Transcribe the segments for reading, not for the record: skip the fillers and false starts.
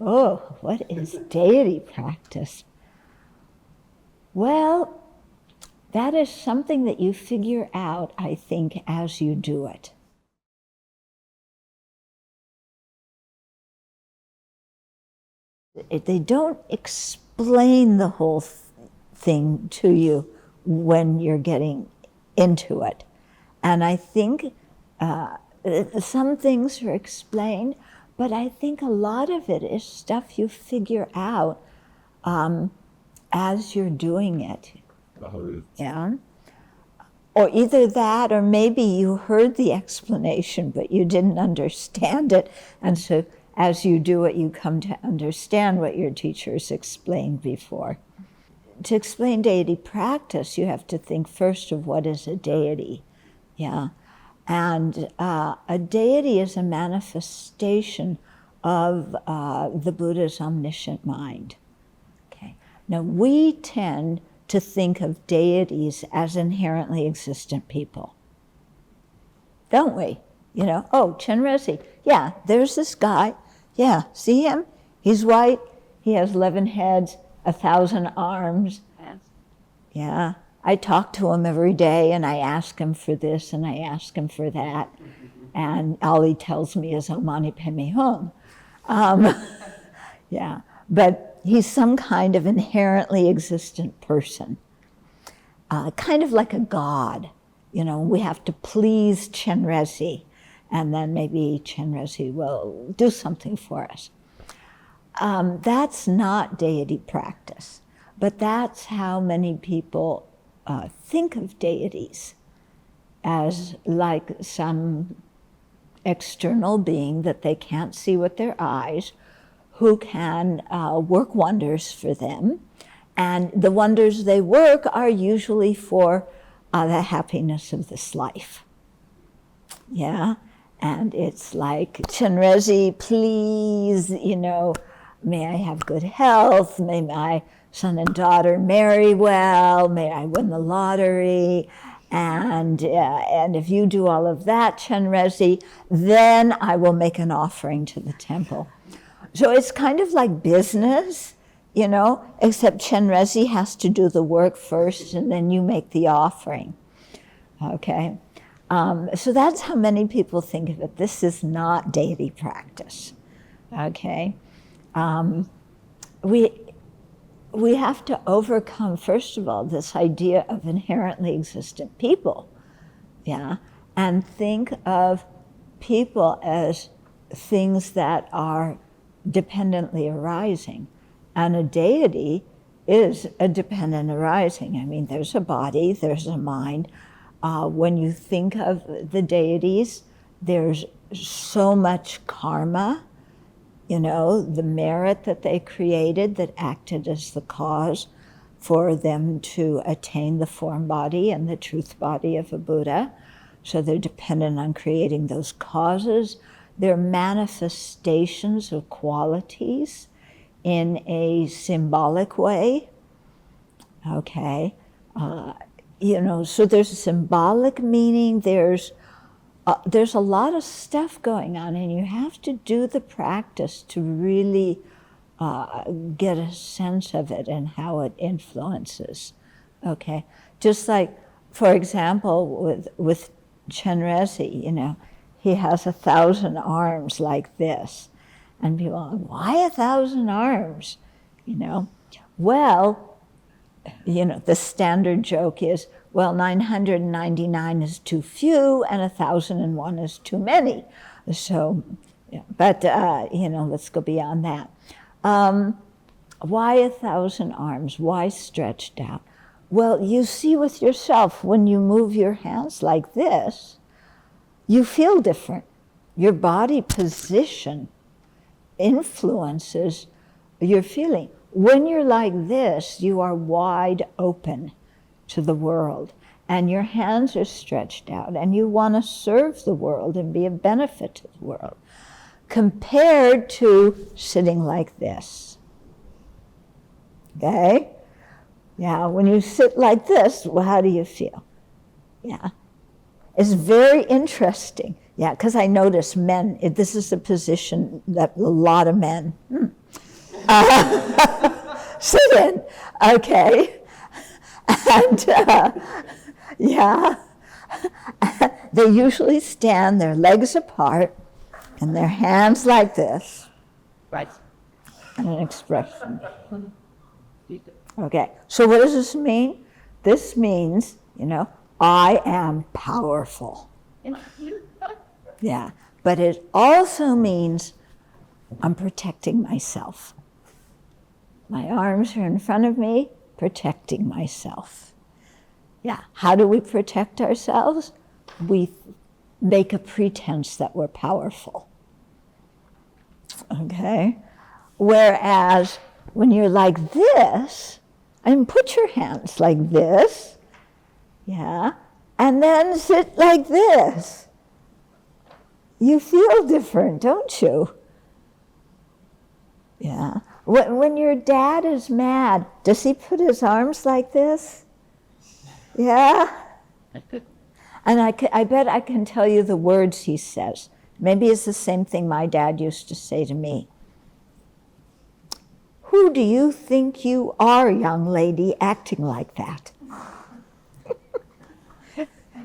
Oh, what is deity practice? Well, that is something that you figure out, I think, as you do it. They don't explain the whole thing to you when you're getting into it. And I think some things are explained, but I think a lot of it is stuff you figure out as you're doing it. Yeah. Or either that, or maybe you heard the explanation, but you didn't understand it. And so as you do it, you come to understand what your teachers explained before. To explain deity practice, you have to think first of what is a deity. Yeah. And a deity is a manifestation of the Buddha's omniscient mind. Okay. Now, we tend to think of deities as inherently existent people, don't we? You know, oh, Chenrezig, yeah, there's this guy, yeah, see him? He's white, he has 11 heads, 1,000 arms. Yes. Yeah, I talk to him every day and I ask him for this and I ask him for that, and all he tells me is, oh, Mani Padme Hum. Yeah, but he's some kind of inherently existent person, kind of like a god. You know, we have to please Chenrezig, and then maybe Chenrezig will do something for us. That's not deity practice, but that's how many people think of deities, as like some external being that they can't see with their eyes, who can work wonders for them. And the wonders they work are usually for the happiness of this life. Yeah, and it's like, Chenrezig, please, you know, may I have good health, may my son and daughter marry well, may I win the lottery, and if you do all of that, Chenrezig, then I will make an offering to the temple. So it's kind of like business, you know, except Chenrezig has to do the work first and then you make the offering, okay? So that's how many people think of it. This is not deity practice, okay? We have to overcome, first of all, this idea of inherently existent people, yeah? And think of people as things that are dependently arising. And a deity is a dependent arising. I mean, there's a body, there's a mind. When you think of the deities, there's so much karma, you know, the merit that they created that acted as the cause for them to attain the form body and the truth body of a Buddha. So they're dependent on creating those causes. They're manifestations of qualities in a symbolic way, okay? You know, so there's a symbolic meaning, there's a lot of stuff going on, and you have to do the practice to really get a sense of it and how it influences, okay? Just like, for example, with Chenrezig, you know, he has 1,000 arms like this. And people are, why 1,000 arms? You know, well, you know, the standard joke is, well, 999 is too few and 1,001 is too many. So, yeah, but, you know, let's go beyond that. Why 1,000 arms? Why stretched out? Well, you see with yourself, when you move your hands like this, you feel different. Your body position influences your feeling. When you're like this, you are wide open to the world, and your hands are stretched out, and you want to serve the world and be a benefit to the world, compared to sitting like this. Okay? Yeah, when you sit like this, well, how do you feel? Yeah. It's very interesting. Yeah, because I notice men, this is a position that a lot of men, Sit in, okay. And yeah, they usually stand their legs apart and their hands like this. Right. And an expression. Okay, so what does this mean? This means, I am powerful. Yeah, but it also means I'm protecting myself. My arms are in front of me, protecting myself. Yeah, how do we protect ourselves? We make a pretense that we're powerful. Okay? Whereas when you're like this, and put your hands like this, yeah, and then sit like this. You feel different, don't you? Yeah. When your dad is mad, does he put his arms like this? Yeah? And I bet I can tell you the words he says. Maybe it's the same thing my dad used to say to me. Who do you think you are, young lady, acting like that?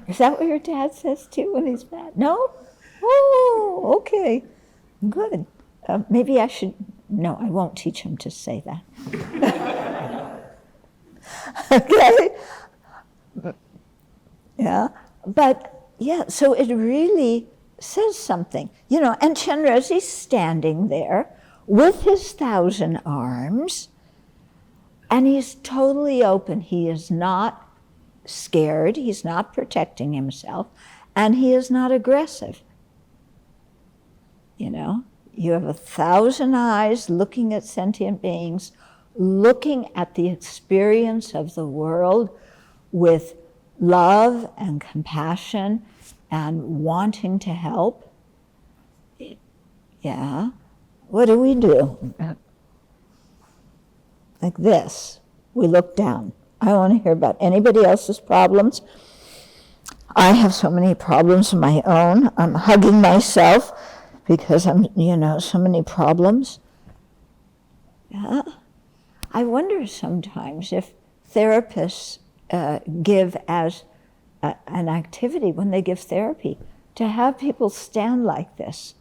Is that what your dad says too when he's mad? No? Oh, okay. Good. Maybe I should, no, I won't teach him to say that. Okay? Yeah, but yeah, so it really says something. And Chenrezi's standing there with his 1,000 arms, and he's totally open. He is not scared, he's not protecting himself, and he is not aggressive. You have 1,000 eyes looking at sentient beings, looking at the experience of the world with love and compassion and wanting to help. Yeah. What do? Like this. We look down. I don't want to hear about anybody else's problems. I have so many problems of my own. I'm hugging myself because I'm, so many problems. Yeah. I wonder sometimes if therapists give as an activity when they give therapy to have people stand like this.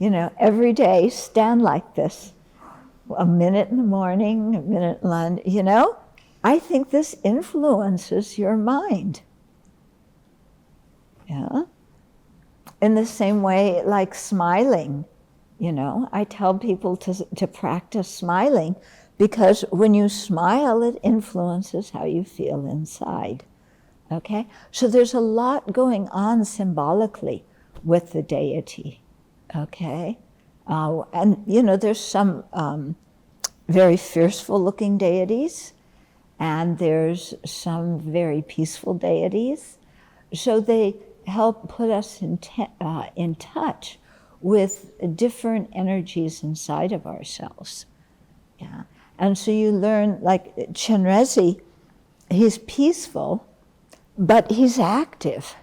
Every day stand like this. A minute in the morning, a minute in lunch, I think this influences your mind. Yeah. In the same way, like smiling, I tell people to practice smiling because when you smile, it influences how you feel inside. Okay? So there's a lot going on symbolically with the deity. Okay? And, there's some very fearful looking deities, and there's some very peaceful deities. So they help put us in touch with different energies inside of ourselves. Yeah. And so you learn, like Chenrezi, he's peaceful, but he's active.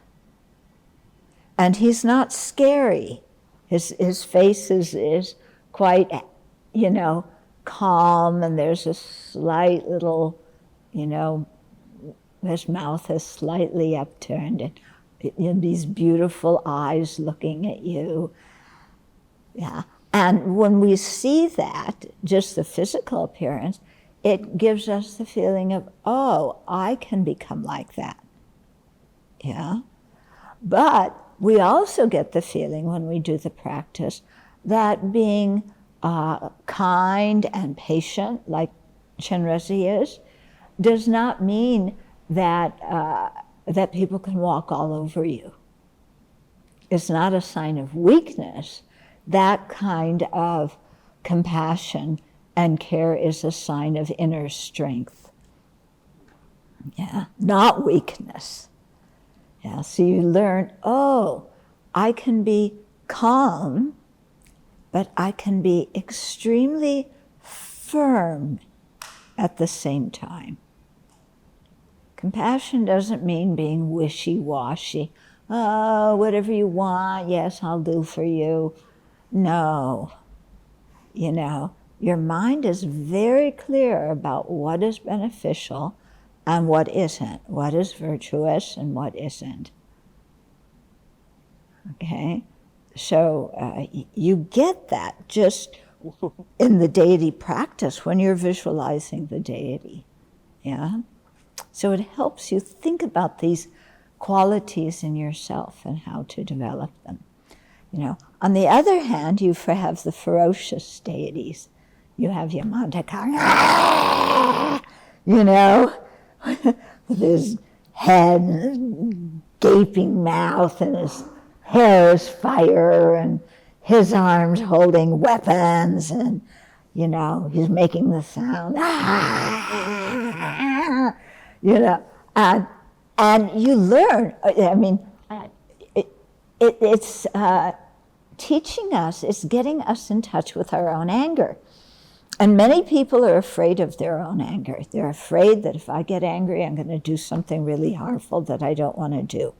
And he's not scary. His face is quite, calm, and there's a slight little, his mouth is slightly upturned, and these beautiful eyes looking at you. Yeah. And when we see that, just the physical appearance, it gives us the feeling of, oh, I can become like that. Yeah. But we also get the feeling when we do the practice that being kind and patient, like Chenrezi is, does not mean that that people can walk all over you. It's not a sign of weakness. That kind of compassion and care is a sign of inner strength. Yeah, not weakness. Yeah, so you learn, oh, I can be calm, but I can be extremely firm at the same time. Compassion doesn't mean being wishy-washy. Oh, whatever you want, yes, I'll do for you. No, Your mind is very clear about what is beneficial and what isn't, what is virtuous and what isn't. Okay? So you get that just in the deity practice when you're visualizing the deity. Yeah? So it helps you think about these qualities in yourself and how to develop them. You know, on the other hand, you have the ferocious deities. You have Yamantaka, you know, with his head and his gaping mouth and his hair is fire and his arms holding weapons and, you know, he's making the sound, you know, and you learn. I mean, it's teaching us, it's getting us in touch with our own anger. And many people are afraid of their own anger. They're afraid that if I get angry, I'm going to do something really harmful that I don't want to do.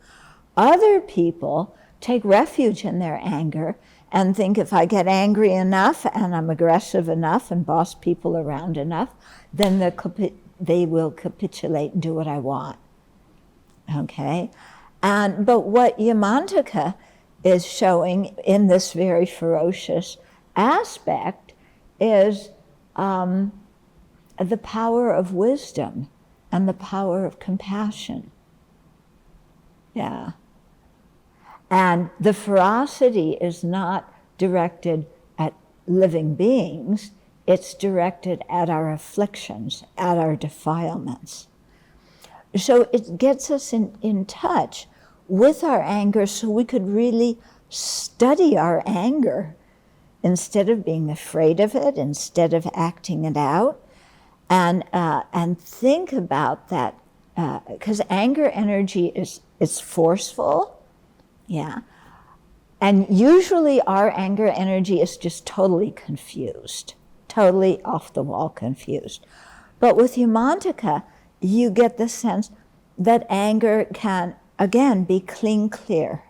Other people take refuge in their anger and think if I get angry enough and I'm aggressive enough and boss people around enough, then they will capitulate and do what I want. Okay? But what Yamantaka is showing in this very ferocious aspect is the power of wisdom and the power of compassion. Yeah. And the ferocity is not directed at living beings, it's directed at our afflictions, at our defilements. So it gets us in touch with our anger so we could really study our anger instead of being afraid of it, instead of acting it out, and think about that, because anger energy is forceful, yeah, and usually our anger energy is just totally confused, totally off the wall confused. But with Yamantaka, you get the sense that anger can, again, be clear,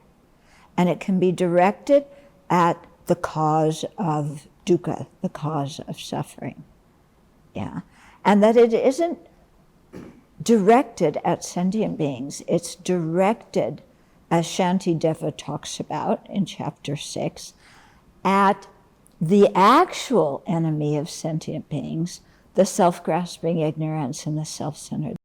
and it can be directed at the cause of dukkha, the cause of suffering. Yeah. And that it isn't directed at sentient beings, it's directed, as Shantideva talks about in chapter 6, at the actual enemy of sentient beings, the self-grasping ignorance and the self-centered